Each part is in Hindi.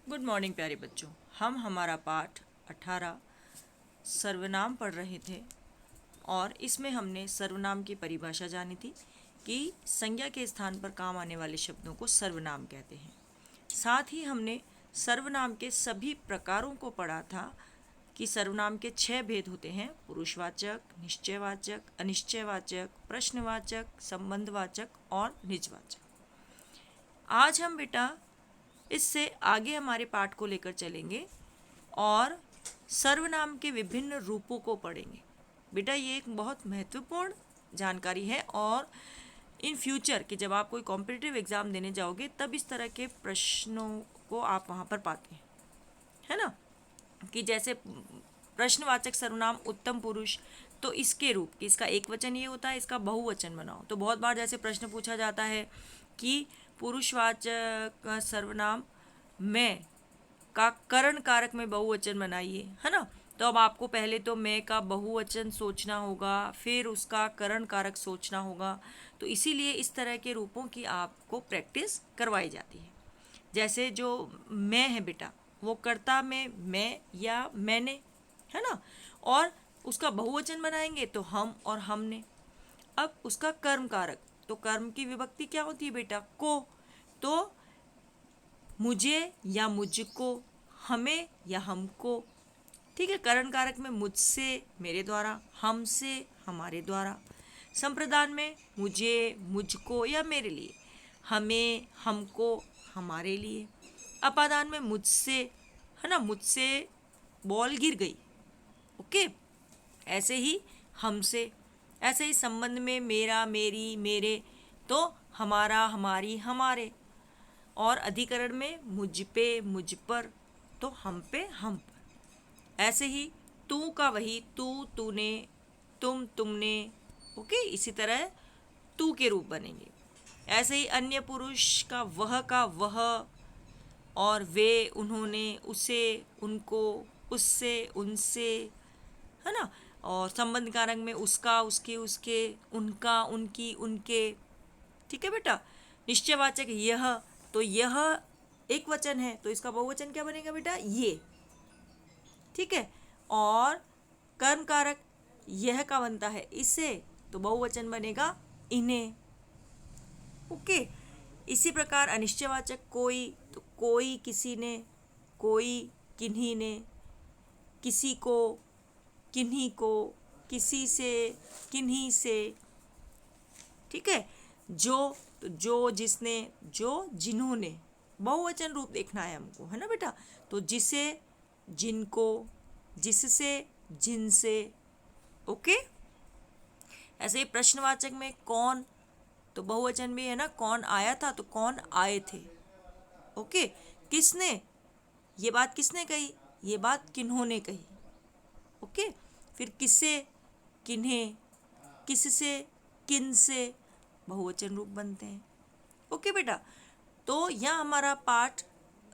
गुड मॉर्निंग प्यारे बच्चों। हम हमारा पाठ 18 सर्वनाम पढ़ रहे थे और इसमें हमने सर्वनाम की परिभाषा जानी थी कि संज्ञा के स्थान पर काम आने वाले शब्दों को सर्वनाम कहते हैं। साथ ही हमने सर्वनाम के सभी प्रकारों को पढ़ा था कि सर्वनाम के 6 भेद होते हैं: पुरुषवाचक, निश्चयवाचक, अनिश्चयवाचक, प्रश्नवाचक, संबंधवाचक और निजवाचक। आज हम बेटा इससे आगे हमारे पाठ को लेकर चलेंगे और सर्वनाम के विभिन्न रूपों को पढ़ेंगे। बेटा ये एक बहुत महत्वपूर्ण जानकारी है और इन फ्यूचर कि जब आप कोई कॉम्पिटिटिव एग्ज़ाम देने जाओगे तब इस तरह के प्रश्नों को आप वहाँ पर पाते हैं, है ना। कि जैसे प्रश्नवाचक सर्वनाम उत्तम पुरुष, तो इसके रूप कि इसका एक वचन ये होता है, इसका बहुवचन बनाओ। तो बहुत बार जैसे प्रश्न पूछा जाता है कि पुरुषवाचक सर्वनाम मैं का करण कारक में बहुवचन बनाइए, है ना। तो अब आपको पहले तो मैं का बहुवचन सोचना होगा, फिर उसका करण कारक सोचना होगा। तो इसीलिए इस तरह के रूपों की आपको प्रैक्टिस करवाई जाती है। जैसे जो मैं है बेटा, वो कर्ता में मैं या मैंने, है ना। और उसका बहुवचन बनाएंगे तो हम और हमने। अब उसका कर्म कारक, तो कर्म की विभक्ति क्या होती है बेटा? को। तो मुझे या मुझको, हमें या हमको, ठीक है। करण कारक में मुझसे मेरे द्वारा, हमसे हमारे द्वारा। संप्रदान में मुझे, मुझको या मेरे लिए, हमें, हमको, हमारे लिए। अपादान में मुझसे, है ना, मुझसे बॉल गिर गई, ओके। ऐसे ही हमसे। ऐसे ही संबंध में मेरा, मेरी, मेरे, तो हमारा, हमारी, हमारे। और अधिकरण में मुझ पे, मुझ पर, तो हम पे, हम पर। ऐसे ही तू का वही तू, तूने, तुम, तुमने, ओके। इसी तरह तू के रूप बनेंगे। ऐसे ही अन्य पुरुष का वह, और वे, उन्होंने, उसे, उनको, उससे, उनसे, है ना। और संबंध कारक में उसका, उसके, उसके, उनका, उनकी, उनके, ठीक है बेटा। निश्चयवाचक यह, तो यह एक वचन है तो इसका बहुवचन क्या बनेगा बेटा? ये, ठीक है। और कर्म कारक यह का बनता है इससे, तो बहुवचन बनेगा इन्हें, ओके। इसी प्रकार अनिश्चयवाचक कोई, तो कोई किसी ने, कोई किन्हीं ने, किसी को, किन्हीं को, किसी से, किन्हीं से, ठीक है। जो, तो जो जिसने, जो जिन्होंने। बहुवचन रूप देखना है हमको, है ना बेटा। तो जिसे, जिनको, जिससे, जिनसे, ओके। ऐसे ही प्रश्नवाचक में कौन, तो बहुवचन भी है ना, कौन आया था तो कौन आए थे, ओके। किसने, ये बात किसने कही, ये बात किन्होंने कही, ओके। फिर किसे, किन्हें, किससे, किनसे, बहुवचन रूप बनते हैं, ओके बेटा। तो यह हमारा पाठ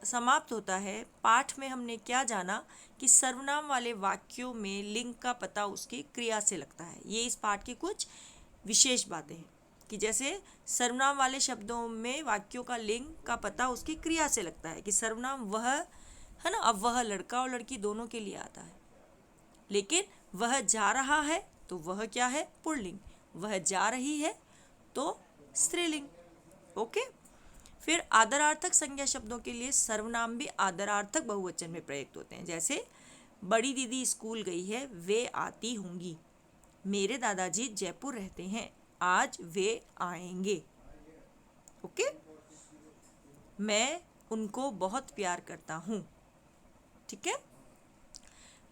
समाप्त होता है। पाठ में हमने क्या जाना कि सर्वनाम वाले वाक्यों में लिंग का पता उसकी क्रिया से लगता है। ये इस पाठ की कुछ विशेष बातें हैं कि जैसे सर्वनाम वाले शब्दों में वाक्यों का लिंग का पता उसकी क्रिया से लगता है कि सर्वनाम वह, है ना। अब वह लड़का और लड़की दोनों के लिए आता है, लेकिन वह जा रहा है तो वह क्या है? पुल्लिंग। वह जा रही है तो स्त्रीलिंग, ओके। फिर आदरार्थक संज्ञा शब्दों के लिए सर्वनाम भी आदरार्थक बहुवचन में प्रयुक्त होते हैं। जैसे बड़ी दीदी स्कूल गई है, वे आती होंगी। मेरे दादाजी जयपुर रहते हैं, आज वे आएंगे, ओके। मैं उनको बहुत प्यार करता हूँ, ठीक है।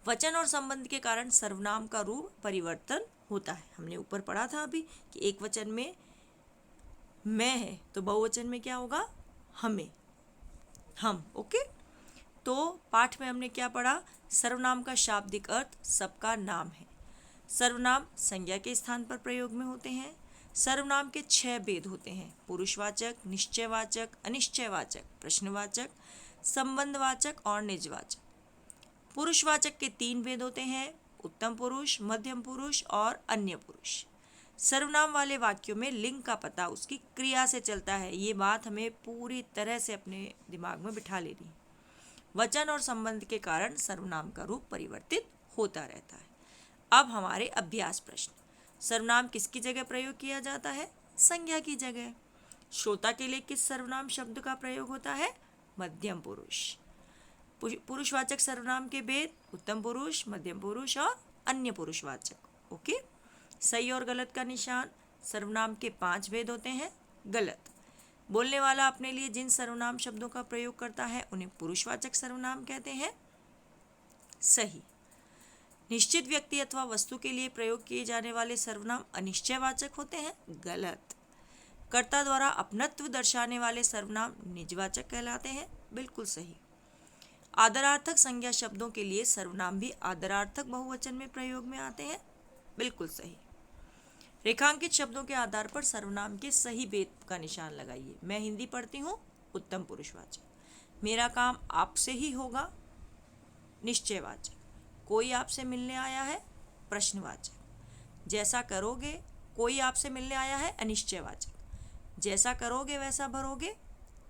वचन और संबंध के कारण सर्वनाम का रूप परिवर्तन होता है। हमने ऊपर पढ़ा था अभी कि एक वचन में मैं है तो बहुवचन में क्या होगा? हमें, हम, ओके। तो पाठ में हमने क्या पढ़ा? सर्वनाम का शाब्दिक अर्थ सबका नाम है। सर्वनाम संज्ञा के स्थान पर प्रयोग में होते हैं। सर्वनाम के 6 भेद होते हैं: पुरुषवाचक, निश्चयवाचक, अनिश्चयवाचक, प्रश्नवाचक, संबंधवाचक और निजवाचक। पुरुषवाचक के 3 भेद होते हैं: उत्तम पुरुष, मध्यम पुरुष और अन्य पुरुष। सर्वनाम वाले वाक्यों में लिंग का पता उसकी क्रिया से चलता है। ये बात हमें पूरी तरह से अपने दिमाग में बिठा लेनी है। वचन और संबंध के कारण सर्वनाम का रूप परिवर्तित होता रहता है। अब हमारे अभ्यास प्रश्न। सर्वनाम किसकी जगह प्रयोग किया जाता है? संज्ञा की जगह। श्रोता के लिए किस सर्वनाम शब्द का प्रयोग होता है? मध्यम पुरुष। पुरुषवाचक सर्वनाम के भेद उत्तम पुरुष, मध्यम पुरुष और अन्य पुरुषवाचक। ओके। सही और गलत का निशान। सर्वनाम के 5 भेद होते हैं। गलत, बोलने वाला अपने लिए जिन सर्वनाम शब्दों का प्रयोग करता है उन्हें पुरुषवाचक सर्वनाम कहते हैं। सही, निश्चित व्यक्ति अथवा वस्तु के लिए प्रयोग किए जाने वाले सर्वनाम अनिश्चयवाचक होते हैं। गलत, कर्ता द्वारा अपनत्व दर्शाने वाले सर्वनाम निजवाचक कहलाते हैं। बिल्कुल सही। आदरार्थक संज्ञा शब्दों के लिए सर्वनाम भी आदरार्थक बहुवचन में प्रयोग में आते हैं। बिल्कुल सही। रेखांकित शब्दों के आधार पर सर्वनाम के सही भेद का निशान लगाइए। मैं हिंदी पढ़ती हूँ, उत्तम पुरुषवाचक। मेरा काम आपसे ही होगा, निश्चयवाचक। कोई आपसे मिलने आया है, प्रश्नवाचक। जैसा करोगे, कोई आपसे मिलने आया है, अनिश्चयवाचक। जैसा करोगे वैसा भरोगे,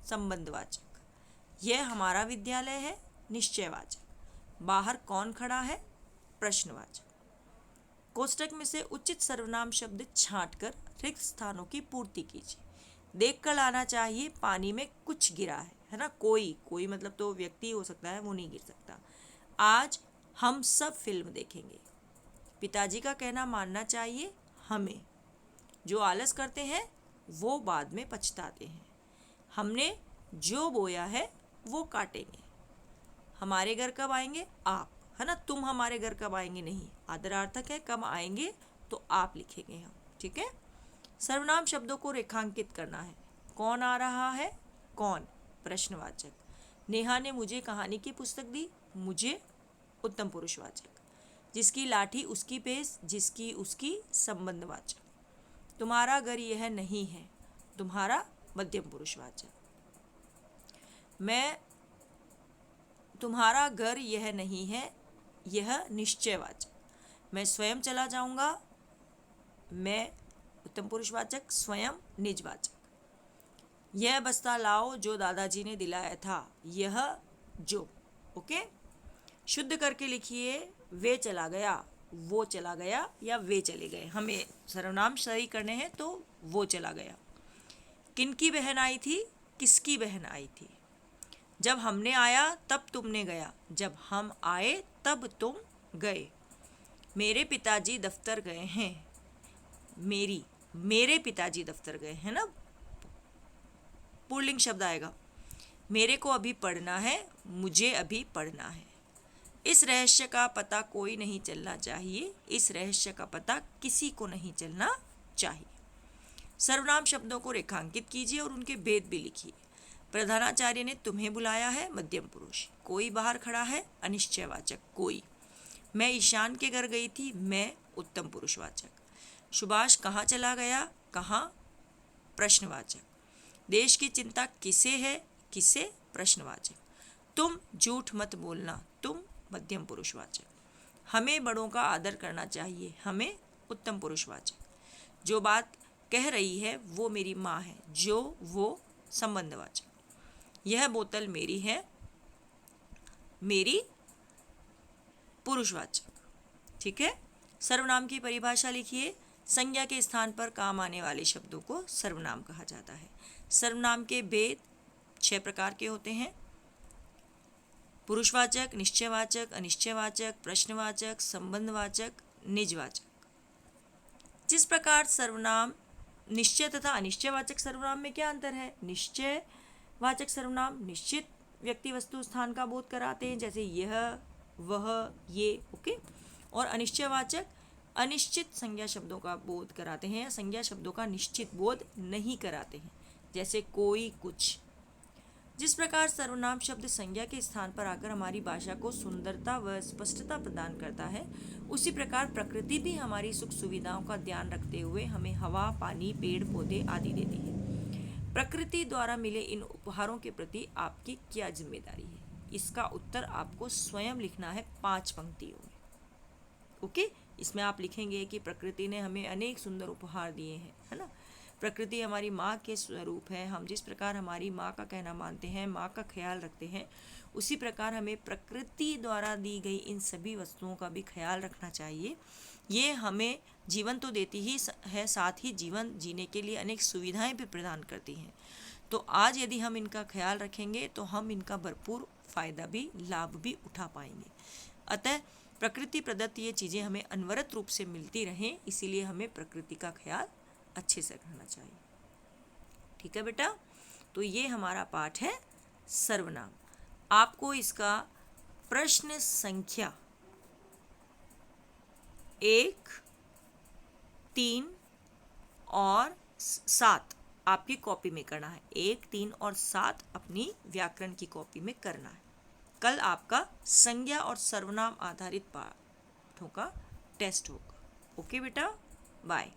संबंधवाचक। यह हमारा विद्यालय है, निश्चयवाचक। बाहर कौन खड़ा है, प्रश्नवाचक। कोष्टक में से उचित सर्वनाम शब्द छांटकर रिक्त स्थानों की पूर्ति कीजिए। देख कर लाना चाहिए पानी में कुछ गिरा है ना। कोई मतलब तो व्यक्ति हो सकता है, वो नहीं गिर सकता। आज हम सब फिल्म देखेंगे। पिताजी का कहना मानना चाहिए हमें। जो आलस करते हैं वो बाद में पछताते हैं। हमने जो बोया है वो काटेंगे। हमारे घर कब आएंगे, आप, है ना। तुम हमारे घर कब आएंगे नहीं, आदरार्थक है। कब आएंगे तो आप लिखेंगे हम, ठीक है। सर्वनाम शब्दों को रेखांकित करना है। कौन आ रहा है, कौन, प्रश्नवाचक। नेहा ने मुझे कहानी की पुस्तक दी, मुझे, उत्तम पुरुषवाचक। जिसकी लाठी उसकी पेश, जिसकी उसकी, संबंधवाचक। तुम्हारा घर यह नहीं है, तुम्हारा, मध्यम पुरुषवाचक। मैं, तुम्हारा घर यह नहीं है, यह निश्चयवाचक। मैं स्वयं चला जाऊंगा, मैं, उत्तम पुरुषवाचक। स्वयं, निजवाचक। यह बस्ता लाओ जो दादाजी ने दिलाया था, यह, जो। ओके। शुद्ध करके लिखिए। वे चला गया, वो चला गया या वे चले गए। हमें सर्वनाम सही करने हैं तो वो चला गया। किनकी बहन आई थी, किसकी बहन आई थी। जब हमने आया तब तुमने गया, जब हम आए तब तुम गए। मेरे पिताजी दफ्तर गए हैं, मेरे पिताजी दफ्तर गए हैं ना, पुल्लिंग शब्द आएगा। मेरे को अभी पढ़ना है, मुझे अभी पढ़ना है। इस रहस्य का पता कोई नहीं चलना चाहिए, इस रहस्य का पता किसी को नहीं चलना चाहिए। सर्वनाम शब्दों को रेखांकित कीजिए और उनके भेद भी लिखिए। प्रधानाचार्य ने तुम्हें बुलाया है, मध्यम पुरुष। कोई बाहर खड़ा है, अनिश्चयवाचक। कोई। मैं ईशान के घर गई थी, मैं, उत्तम पुरुषवाचक। सुभाष कहाँ चला गया, कहाँ, प्रश्नवाचक। देश की चिंता किसे है, किसे, प्रश्नवाचक। तुम झूठ मत बोलना, तुम, मध्यम पुरुषवाचक। हमें बड़ों का आदर करना चाहिए, हमें, उत्तम पुरुषवाचक। जो बात कह रही है वो मेरी माँ है, जो, वो, संबंधवाचक। यह बोतल मेरी है, मेरी, पुरुषवाचक। ठीक है। सर्वनाम की परिभाषा लिखिए। संज्ञा के स्थान पर काम आने वाले शब्दों को सर्वनाम कहा जाता है। सर्वनाम के भेद 6 प्रकार के होते हैं। पुरुषवाचक, निश्चयवाचक, अनिश्चयवाचक, प्रश्नवाचक, संबंधवाचक, निजवाचक। जिस प्रकार सर्वनाम निश्चय तथा अनिश्चयवाचक सर्वनाम में क्या अंतर है? निश्चयवाचक सर्वनाम निश्चित व्यक्ति वस्तु स्थान का बोध कराते हैं, जैसे यह, वह, ये। ओके। और अनिश्चयवाचक अनिश्चित संज्ञा शब्दों का बोध कराते हैं या संज्ञा शब्दों का निश्चित बोध नहीं कराते हैं, जैसे कोई, कुछ। जिस प्रकार सर्वनाम शब्द संज्ञा के स्थान पर आकर हमारी भाषा को सुंदरता व स्पष्टता प्रदान करता है, उसी प्रकार प्रकृति भी हमारी सुख सुविधाओं का ध्यान रखते हुए हमें हवा, पानी, पेड़ पौधे आदि देती है। प्रकृति द्वारा मिले इन उपहारों के प्रति आपकी क्या जिम्मेदारी है? इसका उत्तर आपको स्वयं लिखना है 5 पंक्तियों में। ओके। इसमें आप लिखेंगे कि प्रकृति ने हमें अनेक सुंदर उपहार दिए हैं, है ना। प्रकृति हमारी माँ के स्वरूप है। हम जिस प्रकार हमारी माँ का कहना मानते हैं, माँ का ख्याल रखते हैं, उसी प्रकार हमें प्रकृति द्वारा दी गई इन सभी वस्तुओं का भी ख्याल रखना चाहिए। ये हमें जीवन तो देती ही है, साथ ही जीवन जीने के लिए अनेक सुविधाएं भी प्रदान करती हैं। तो आज यदि हम इनका ख्याल रखेंगे तो हम इनका भरपूर फायदा भी, लाभ भी उठा पाएंगे। अतः प्रकृति प्रदत्त ये चीज़ें हमें अनवरत रूप से मिलती रहें, इसीलिए हमें प्रकृति का ख्याल अच्छे से रखना चाहिए। ठीक है बेटा, तो ये हमारा पाठ है सर्वनाम। आपको इसका प्रश्न संख्या 1, 3 और 7 आपकी कॉपी में करना है। 1, 3 और 7 अपनी व्याकरण की कॉपी में करना है। कल आपका संज्ञा और सर्वनाम आधारित पाठों का टेस्ट होगा। ओके बेटा, बाय।